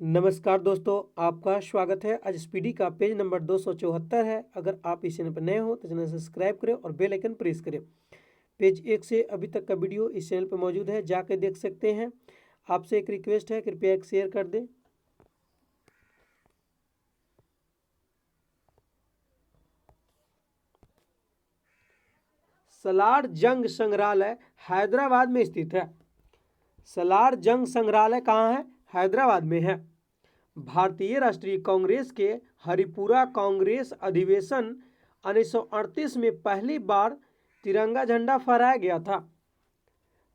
नमस्कार दोस्तों, आपका स्वागत है। आज स्पीडी का पेज नंबर 274 है। अगर आप इस चैनल पर नए हो तो चैनल सब्सक्राइब करें और बेल आइकन प्रेस करें। पेज 1 से अभी तक का वीडियो इस चैनल पर मौजूद है, जाकर देख सकते हैं। आपसे एक रिक्वेस्ट है, कृपया एक शेयर कर दें। सलार जंग संग्रहालय हैदराबाद में स्थित है। सलार जंग संग्रहालय कहाँ है? हैदराबाद में है। भारतीय राष्ट्रीय कांग्रेस के हरिपुरा कांग्रेस अधिवेशन 1938 में पहली बार तिरंगा झंडा फहराया गया था।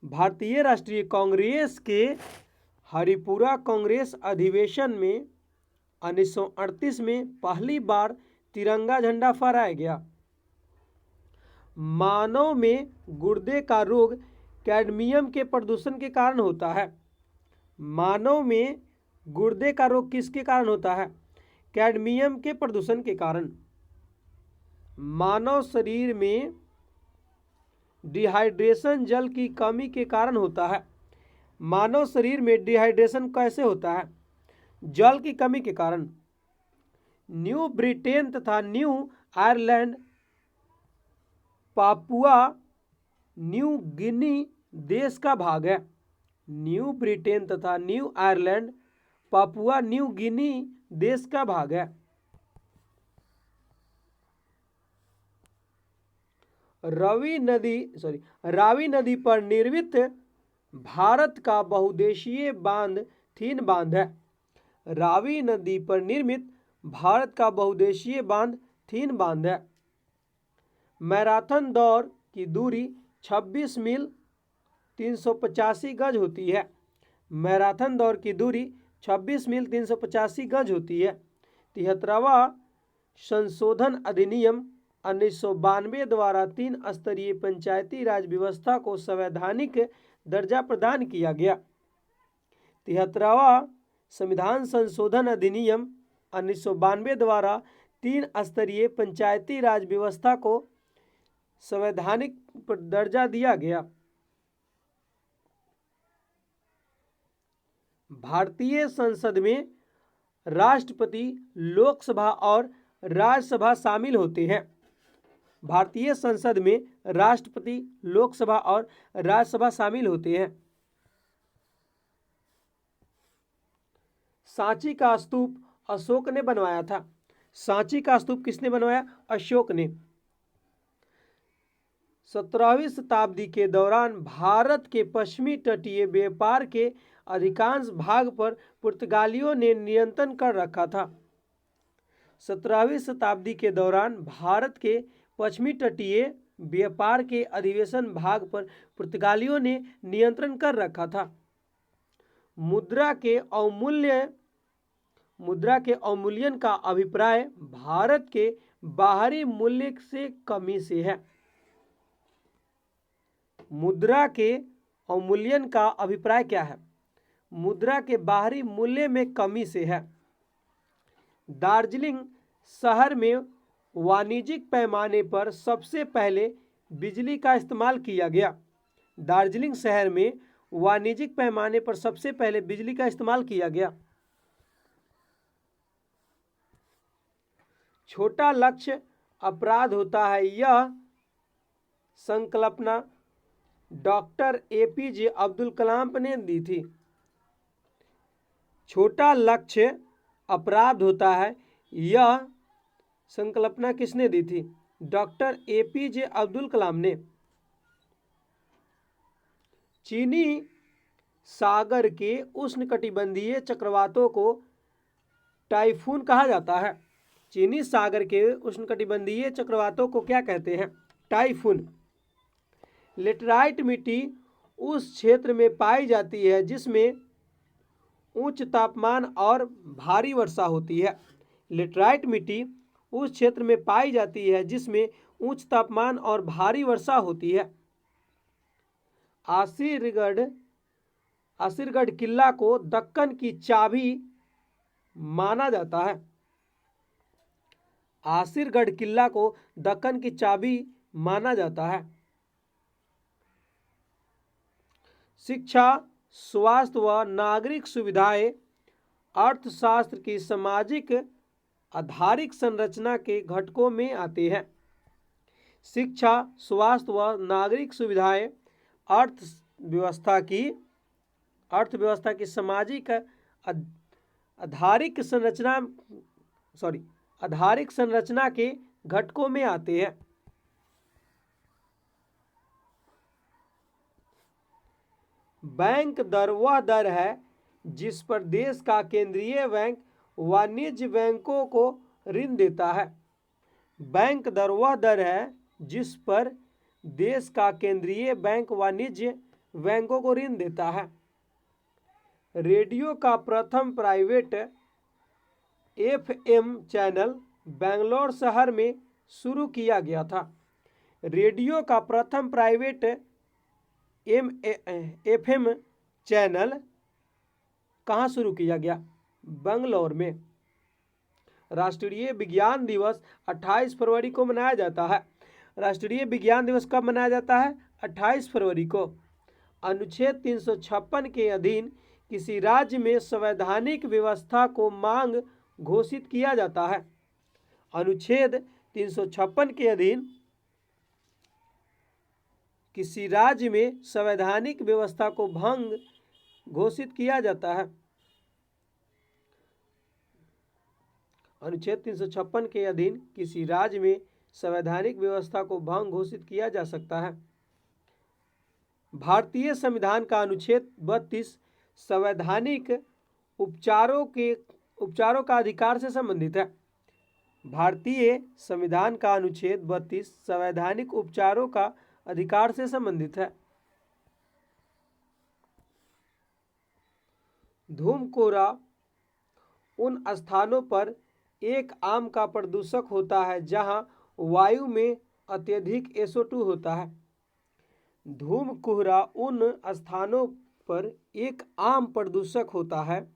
भारतीय राष्ट्रीय कांग्रेस के हरिपुरा कांग्रेस अधिवेशन में 1938 में पहली बार तिरंगा झंडा फहराया गया। मानव में गुर्दे का रोग कैडमियम के प्रदूषण के कारण होता है। मानव में गुर्दे का रोग किसके कारण होता है? कैडमियम के प्रदूषण के कारण। मानव शरीर में डिहाइड्रेशन जल की कमी के कारण होता है। मानव शरीर में डिहाइड्रेशन कैसे होता है? जल की कमी के कारण। न्यू ब्रिटेन तथा new Ireland Papua New Guinea देश का भाग है। न्यू ब्रिटेन तथा new Ireland Papua New Guinea देश का भाग है। रावी नदी पर निर्मित भारत का बहुउद्देशीय बांध थीन बांध है। रावी नदी पर निर्मित भारत का बहुउद्देशीय बांध थीन बांध है। मैराथन दौड़ की दूरी 26 मील 385 गज होती है। मैराथन दौड़ की दूरी 26 मील 385 गज होती है। 73वां संशोधन अधिनियम 1992 द्वारा 3 स्तरीय पंचायती राज व्यवस्था को संवैधानिक दर्जा प्रदान किया गया। 73वां संविधान संशोधन अधिनियम 1992 द्वारा 3 स्तरीय पंचायती राज व्यवस्था को संवैधानिक दर्जा दिया गया। भारतीय संसद में राष्ट्रपति, लोकसभा और राज्यसभा शामिल होते हैं। भारतीय संसद में राष्ट्रपति, लोकसभा और राज्यसभा शामिल होते हैं। सांची का स्तूप अशोक ने बनवाया था। सांची का स्तूप किसने बनवाया? अशोक ने। 17वीं शताब्दी के दौरान भारत के पश्चिमी तटीय व्यापार के अधिकांश भाग पर पुर्तगालियों ने नियंत्रण कर रखा था। 17वीं शताब्दी के दौरान भारत के पश्चिमी तटीय व्यापार के अधिवेशन भाग पर पुर्तगालियों ने नियंत्रण कर रखा था। मुद्रा के अवमूल्यन का अभिप्राय भारत के बाहरी मूल्य से कमी से है। मुद्रा के अवमूल्यन का अभिप्राय क्या है? मुद्रा के बाहरी मूल्य में कमी से है। दार्जिलिंग शहर में वाणिज्यिक पैमाने पर सबसे पहले बिजली का इस्तेमाल किया गया। दार्जिलिंग शहर में वाणिज्यिक पैमाने पर सबसे पहले बिजली का इस्तेमाल किया गया। छोटा लक्ष्य अपराध होता है, यह संकल्पना डॉक्टर APJ अब्दुल कलाम ने दी थी। छोटा लक्ष्य अपराध होता है, यह संकल्पना किसने दी थी? डॉक्टर APJ अब्दुल कलाम ने। चीनी सागर के उष्णकटिबंधीय चक्रवातों को टाइफून कहा जाता है। चीनी सागर के उष्णकटिबंधीय चक्रवातों को क्या कहते हैं? टाइफून। लेटराइट मिट्टी उस क्षेत्र में पाई जाती है जिसमें उच्च तापमान और भारी वर्षा होती है। लेटराइट मिट्टी उस क्षेत्र में पाई जाती है जिसमें उच्च तापमान और भारी वर्षा होती है। आसिरगढ़ किला को दक्कन की चाबी माना जाता है। आसिरगढ़ किला को दक्कन की चाबी माना जाता है। शिक्षा, स्वास्थ्य व नागरिक सुविधाएं अर्थशास्त्र की सामाजिक आधारिक संरचना के घटकों में आते हैं। शिक्षा, स्वास्थ्य व नागरिक सुविधाएं अर्थव्यवस्था की सामाजिक आधारिक संरचना के घटकों में आते हैं। बैंक दर वह दर है जिस पर देश का केंद्रीय बैंक वाणिज्य बैंकों को ऋण देता है। बैंक दर वह दर है जिस पर देश का केंद्रीय बैंक वाणिज्य बैंकों को ऋण देता है। रेडियो का प्रथम प्राइवेट FM चैनल बेंगलोर शहर में शुरू किया गया था। रेडियो का प्रथम प्राइवेट FM चैनल कहाँ शुरू किया गया? बेंगलोर में। राष्ट्रीय विज्ञान दिवस 28 फरवरी को मनाया जाता है। राष्ट्रीय विज्ञान दिवस कब मनाया जाता है? 28 फरवरी को। अनुच्छेद 356 के अधीन किसी राज्य में संवैधानिक व्यवस्था को मांग घोषित किया जाता है। अनुच्छेद 356 के अधीन किसी राज्य में संवैधानिक व्यवस्था को भंग घोषित किया जाता है। अनुच्छेद 356 के अधीन किसी राज्य में संवैधानिक व्यवस्था को भंग घोषित किया जा सकता है। भारतीय संविधान का अनुच्छेद 32 संवैधानिक उपचारों का अधिकार से संबंधित है। भारतीय संविधान का अनुच्छेद 32 संवैधानिक उपचारों का अधिकार से संबंधित है। धूमकोरा उन स्थानों पर एक आम का प्रदूषक होता है जहां वायु में अत्यधिक SO2 होता है। धूमकोरा उन स्थानों पर एक आम प्रदूषक होता है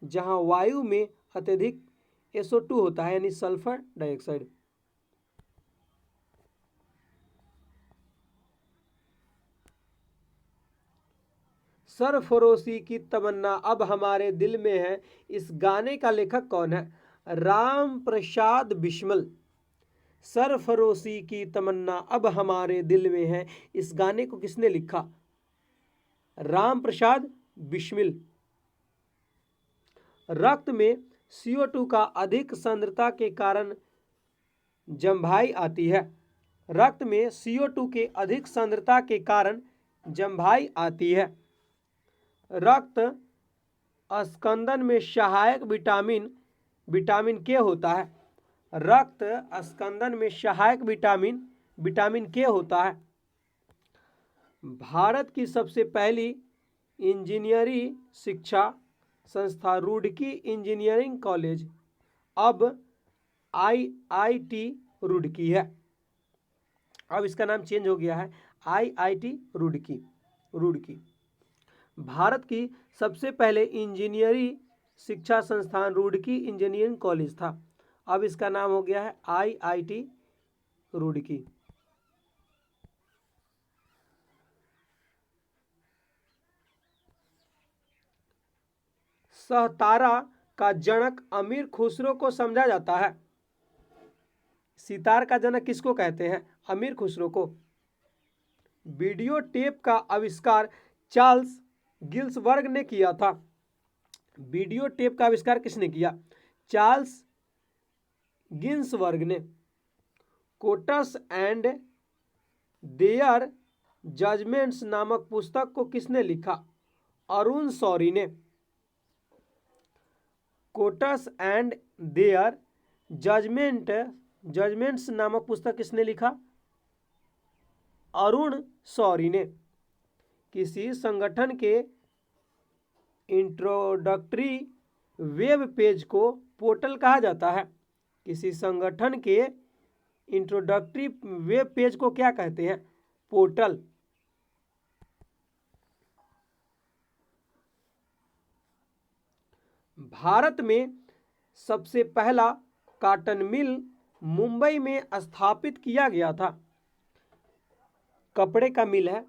जहां वायु में अत्यधिक SO2 होता है, यानी सल्फर डाइऑक्साइड। सरफरोशी की तमन्ना अब हमारे दिल में है, इस गाने का लेखक कौन है? राम प्रसाद बिस्मिल। सरफरोशी की तमन्ना अब हमारे दिल में है, इस गाने को किसने लिखा? राम प्रसाद बिस्मिल। रक्त में CO2 का अधिक सांद्रता के कारण जम्भाई आती है। रक्त में CO2 के अधिक सांद्रता के कारण जम्भाई आती है। रक्त स्कंदन में सहायक विटामिन K होता है। रक्त स्कंदन में सहायक विटामिन K होता है। भारत की सबसे पहली इंजीनियरिंग शिक्षा संस्था रुड़की इंजीनियरिंग कॉलेज अब IIT रुड़की है। अब इसका नाम चेंज हो गया है, IIT रुड़की। भारत की सबसे पहले इंजीनियरिंग शिक्षा संस्थान रुड़की इंजीनियरिंग कॉलेज था। अब इसका नाम हो गया है IIT रुड़की। सहतारा का जनक अमीर खुसरो को समझा जाता है। सितार का जनक किसको कहते हैं? अमीर खुसरो को। वीडियो टेप का आविष्कार चार्ल्स गिल्सबर्ग ने किया था। वीडियो टेप का आविष्कार किसने किया? चार्ल्स गिल्सबर्ग ने। कोटस एंड देयर जजमेंट्स नामक पुस्तक को किसने लिखा? अरुण शौरी ने। कोटस एंड देयर जजमेंट्स नामक पुस्तक किसने लिखा? अरुण शौरी ने। किसी संगठन के इंट्रोडक्टरी वेब पेज को पोर्टल कहा जाता है। किसी संगठन के इंट्रोडक्टरी वेब पेज को क्या कहते हैं? पोर्टल। भारत में सबसे पहला कॉटन मिल मुंबई में स्थापित किया गया था। कपड़े का मिल है।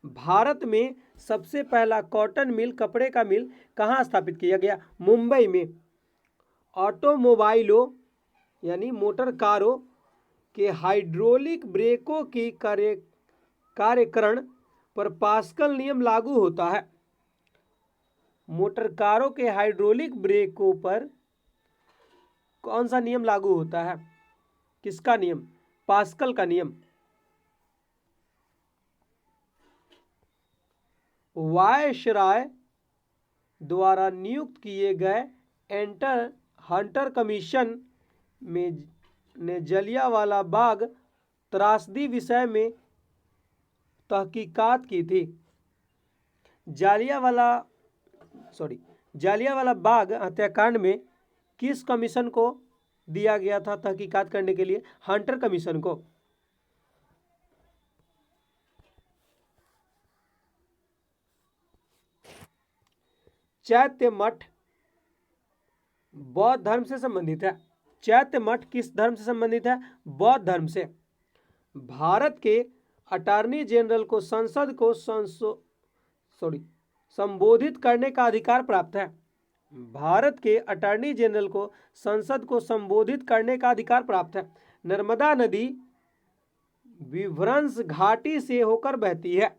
भारत में सबसे पहला कॉटन मिल, कपड़े का मिल कहाँ स्थापित किया गया? मुंबई में। ऑटोमोबाइलों यानी मोटर कारों के हाइड्रोलिक ब्रेकों की कार्यकरण पर पास्कल नियम लागू होता है। मोटर कारों के हाइड्रोलिक ब्रेकों पर कौन सा नियम लागू होता है? किसका नियम? पास्कल का नियम। वायसराय द्वारा नियुक्त किए गए हंटर कमीशन में ने जलियांवाला बाग त्रासदी विषय में तहकीकात की थी। जालियांवाला बाग हत्याकांड में किस कमीशन को दिया गया था तहकीकात करने के लिए? हंटर कमीशन को। चैत्य मठ बौद्ध धर्म से संबंधित है। चैत्य मठ किस धर्म से संबंधित है? बौद्ध धर्म से। भारत के अटॉर्नी जनरल को संसद को संबोधित करने का अधिकार प्राप्त है। भारत के अटॉर्नी जनरल को संसद को संबोधित करने का अधिकार प्राप्त है। नर्मदा नदी विभ्रंश घाटी से होकर बहती है।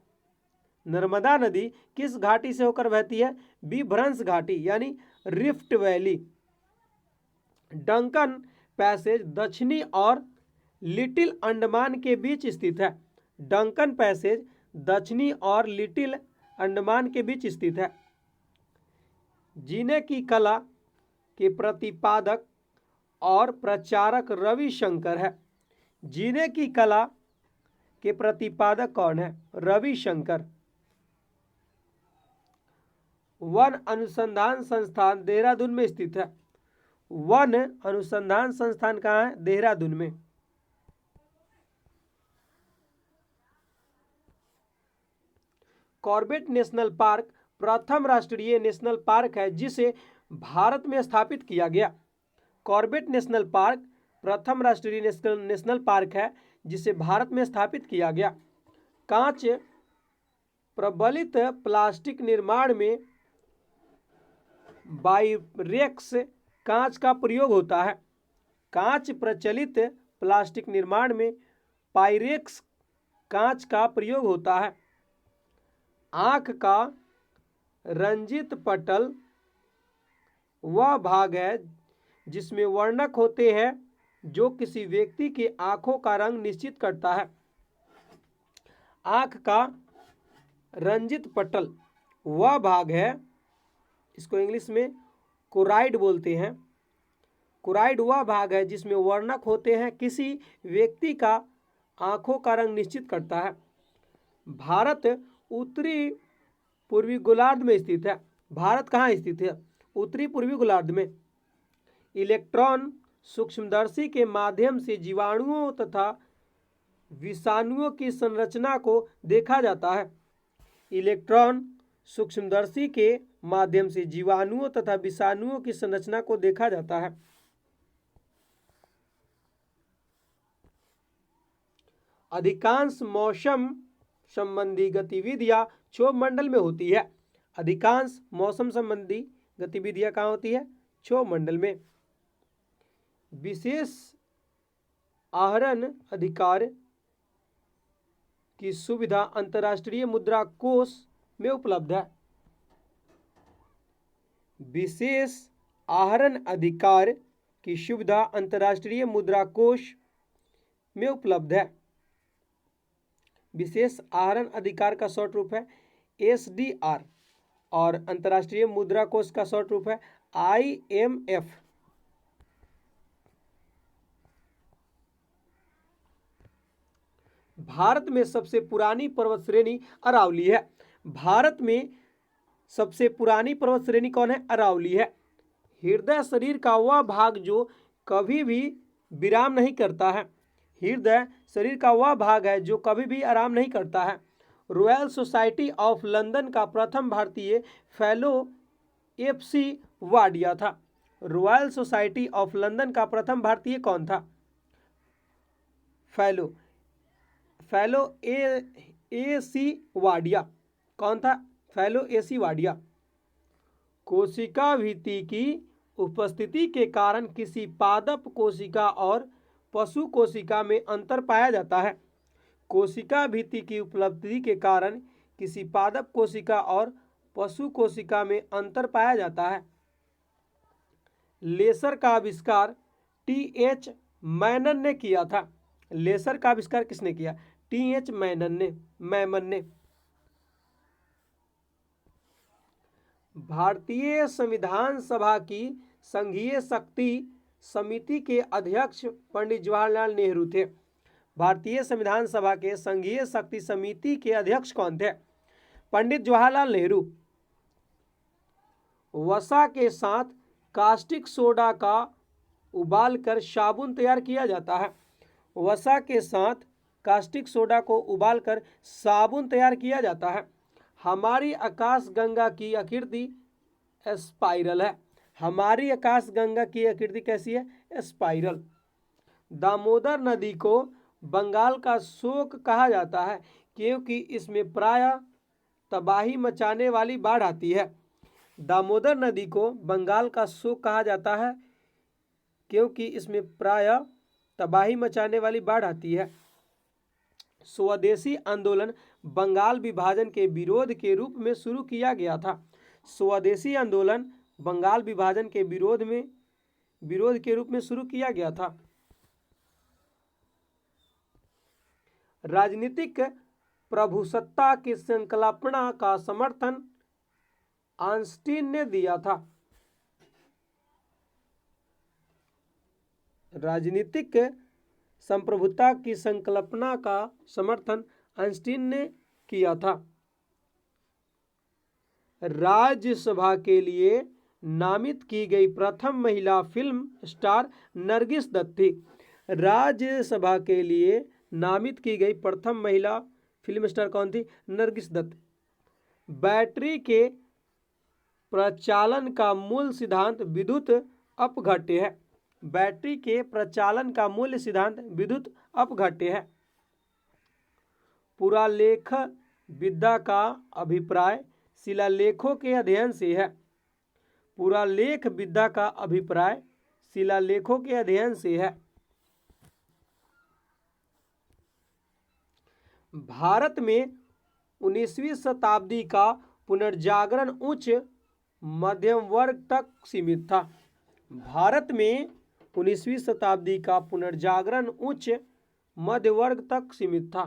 नर्मदा नदी किस घाटी से होकर बहती है? विभ्रंश घाटी यानी रिफ्ट वैली। डंकन पैसेज दक्षिणी और लिटिल अंडमान के बीच स्थित है। डंकन पैसेज दक्षिणी और लिटिल अंडमान के बीच स्थित है। जीने की कला के प्रतिपादक और प्रचारक रविशंकर है। जीने की कला के प्रतिपादक कौन है? रविशंकर। वन अनुसंधान संस्थान देहरादून में स्थित है। वन अनुसंधान संस्थान कहाँ है? देहरादून में। कॉर्बेट नेशनल पार्क प्रथम राष्ट्रीय नेशनल पार्क है जिसे भारत में स्थापित किया गया। कॉर्बेट नेशनल पार्क प्रथम राष्ट्रीय नेशनल पार्क है जिसे भारत में स्थापित किया गया। कांच प्रबलित प्लास्टिक निर्माण में बाइरेक्स कांच का प्रयोग होता है। कांच प्रचलित प्लास्टिक निर्माण में पाइरेक्स कांच का प्रयोग होता है। आँख का रंजित पटल वह भाग है जिसमें वर्णक होते हैं जो किसी व्यक्ति के आँखों का रंग निश्चित करता है। आँख का रंजित पटल वह भाग है, इसको इंग्लिश में कोराइड बोलते हैं। कोराइड वह भाग है जिसमें वर्णक होते हैं किसी व्यक्ति का आँखों का रंग निश्चित करता है। भारत उत्तरी पूर्वी गोलार्ध में स्थित है। भारत कहाँ स्थित है? उत्तरी पूर्वी गोलार्ध में। इलेक्ट्रॉन सूक्ष्मदर्शी के माध्यम से जीवाणुओं तथा विषाणुओं की संरचना को देखा जाता है। इलेक्ट्रॉन सूक्ष्मदर्शी के माध्यम से जीवाणुओं तथा विषाणुओं की संरचना को देखा जाता है। अधिकांश मौसम संबंधी गतिविधियां क्षोभ मंडल में होती है। अधिकांश मौसम संबंधी गतिविधियां कहाँ होती है? क्षोभ मंडल में। विशेष आहरण अधिकार की सुविधा अंतर्राष्ट्रीय मुद्रा कोष में उपलब्ध है। विशेष आहरण अधिकार की सुविधा अंतर्राष्ट्रीय मुद्रा कोष में उपलब्ध है। विशेष आहरण अधिकार का शॉर्ट रूप है SDR और अंतर्राष्ट्रीय मुद्रा कोष का शॉर्ट रूप है IMF। भारत में सबसे पुरानी पर्वत श्रेणी अरावली है। भारत में सबसे पुरानी पर्वत श्रेणी कौन है? अरावली है। हृदय शरीर का वह भाग जो कभी भी विराम नहीं करता है। हृदय शरीर का वह भाग है जो कभी भी आराम नहीं करता है। रॉयल सोसाइटी ऑफ लंदन का प्रथम भारतीय फेलो FC वाडिया था। रॉयल सोसाइटी ऑफ लंदन का प्रथम भारतीय कौन था? फेलो एसीवाडिया। कौन था? फैलो एसीवाडिया। कोशिका भित्ति की उपस्थिति के कारण किसी पादप कोशिका और पशु कोशिका में अंतर पाया जाता है। कोशिका भित्ति की उपलब्धि के कारण किसी पादप कोशिका और पशु कोशिका में अंतर पाया जाता है। लेसर का आविष्कार टी.एच. मैनन ने किया था। लेसर का आविष्कार किसने किया? टी.एच. मैमन ने। भारतीय संविधान सभा की संघीय शक्ति समिति के अध्यक्ष पंडित जवाहरलाल नेहरू थे। भारतीय संविधान सभा के संघीय शक्ति समिति के अध्यक्ष कौन थे? पंडित जवाहरलाल नेहरू। वसा के साथ कास्टिक सोडा का उबालकर साबुन तैयार किया जाता है। वसा के साथ कास्टिक सोडा को उबालकर साबुन तैयार किया जाता है। हमारी आकाशगंगा की आकृति स्पाइरल है। हमारी आकाशगंगा की आकृति कैसी है? स्पाइरल। दामोदर नदी को बंगाल का शोक कहा जाता है क्योंकि इसमें प्रायः तबाही मचाने वाली बाढ़ आती है। दामोदर नदी को बंगाल का शोक कहा जाता है क्योंकि इसमें प्रायः तबाही मचाने वाली बाढ़ आती है। स्वदेशी आंदोलन बंगाल विभाजन के विरोध के रूप में शुरू किया गया था। स्वदेशी आंदोलन बंगाल विभाजन के विरोध के रूप में शुरू किया गया था। राजनीतिक प्रभुसत्ता की संकल्पना का समर्थन आइंस्टीन ने दिया था। राजनीतिक संप्रभुता की संकल्पना का समर्थन आइंस्टीन ने किया था। राज्यसभा के लिए नामित की गई प्रथम महिला फिल्म स्टार नरगिस दत्त थी। राज्यसभा के लिए नामित की गई प्रथम महिला फिल्म स्टार कौन थी? नरगिस दत्त। बैटरी के प्रचालन का मूल सिद्धांत विद्युत अपघट्य है। बैटरी के प्रचालन का मूल सिद्धांत विद्युत अपघट्य है। पुरालेख विद्या का अभिप्राय शिलालेखों के अध्ययन से है। पुरालेख विद्या का अभिप्राय शिलालेखों के अध्ययन से है। भारत में 19वीं शताब्दी का पुनर्जागरण उच्च मध्यम वर्ग तक सीमित था। भारत में 19वीं शताब्दी का पुनर्जागरण उच्च मध्य वर्ग तक सीमित था।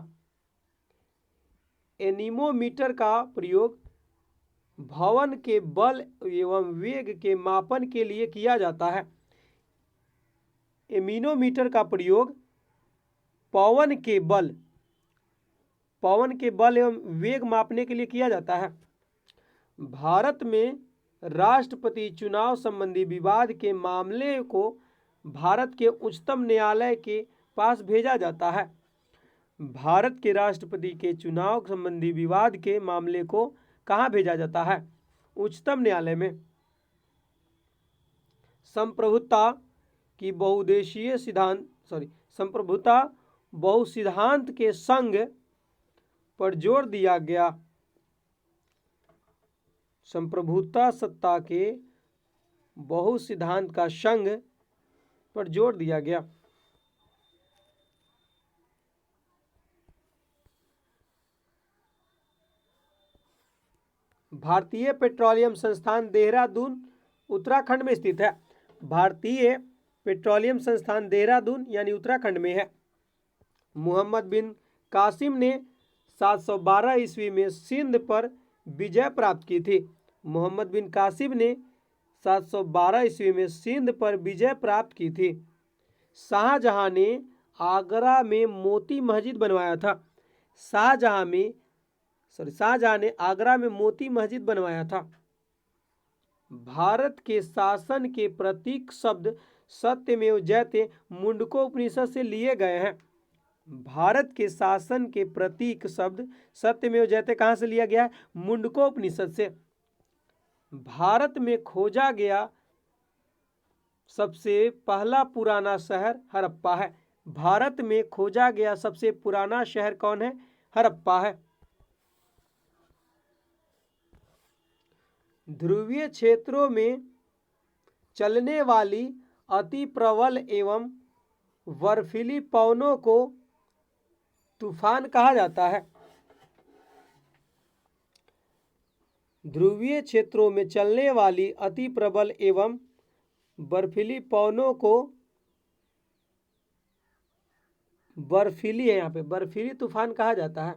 एनीमोमीटर का प्रयोग भवन के बल एवं वेग के मापन के लिए किया जाता है। एनीमोमीटर का प्रयोग पवन के बल एवं वेग मापने के लिए किया जाता है। भारत में राष्ट्रपति चुनाव संबंधी विवाद के मामले को भारत के उच्चतम न्यायालय के पास भेजा जाता है। भारत के राष्ट्रपति के चुनाव संबंधी विवाद के मामले को कहाँ भेजा जाता है? उच्चतम न्यायालय में। संप्रभुता बहुसिद्धांत के संघ पर जोर दिया गया। संप्रभुता सत्ता के बहुसिद्धांत का संघ पर जोर दिया गया। भारतीय पेट्रोलियम संस्थान देहरादून उत्तराखंड में स्थित है। भारतीय पेट्रोलियम संस्थान देहरादून यानी उत्तराखंड में है। मोहम्मद बिन कासिम ने 712 ईस्वी में सिंध पर विजय प्राप्त की थी। मोहम्मद बिन कासिम ने 712 ईस्वी में सिंध पर विजय प्राप्त की थी। शाहजहां ने आगरा में मोती मस्जिद बनवाया था। शाहजहां ने आगरा में मोती मस्जिद बनवाया था। भारत के शासन के प्रतीक शब्द सत्यमेव जयते मुंडकोपनिषद से लिए गए हैं। भारत के शासन के प्रतीक शब्द सत्यमेव जयते कहाँ से लिया गया है? मुंडकोपनिषद से। भारत में खोजा गया सबसे पहला पुराना शहर हड़प्पा है। भारत में खोजा गया सबसे पुराना शहर कौन है? हड़प्पा है। ध्रुवीय क्षेत्रों में चलने वाली अति प्रबल एवं बर्फीली पवनों को तूफान कहा जाता है। ध्रुवीय क्षेत्रों में चलने वाली अति प्रबल एवं बर्फीली पवनों को बर्फीली है, यहाँ पे बर्फीली तूफान कहा जाता है।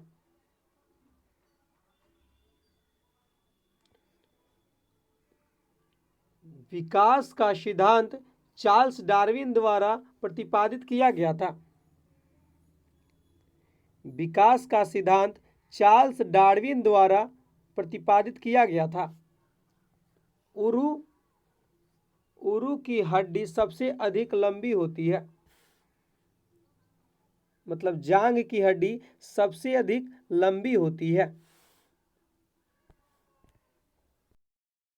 विकास का सिद्धांत चार्ल्स डार्विन द्वारा प्रतिपादित किया गया था। विकास का सिद्धांत चार्ल्स डार्विन द्वारा प्रतिपादित किया गया था। उरु की हड्डी सबसे अधिक लंबी होती है, मतलब जांघ की हड्डी सबसे अधिक लंबी होती है।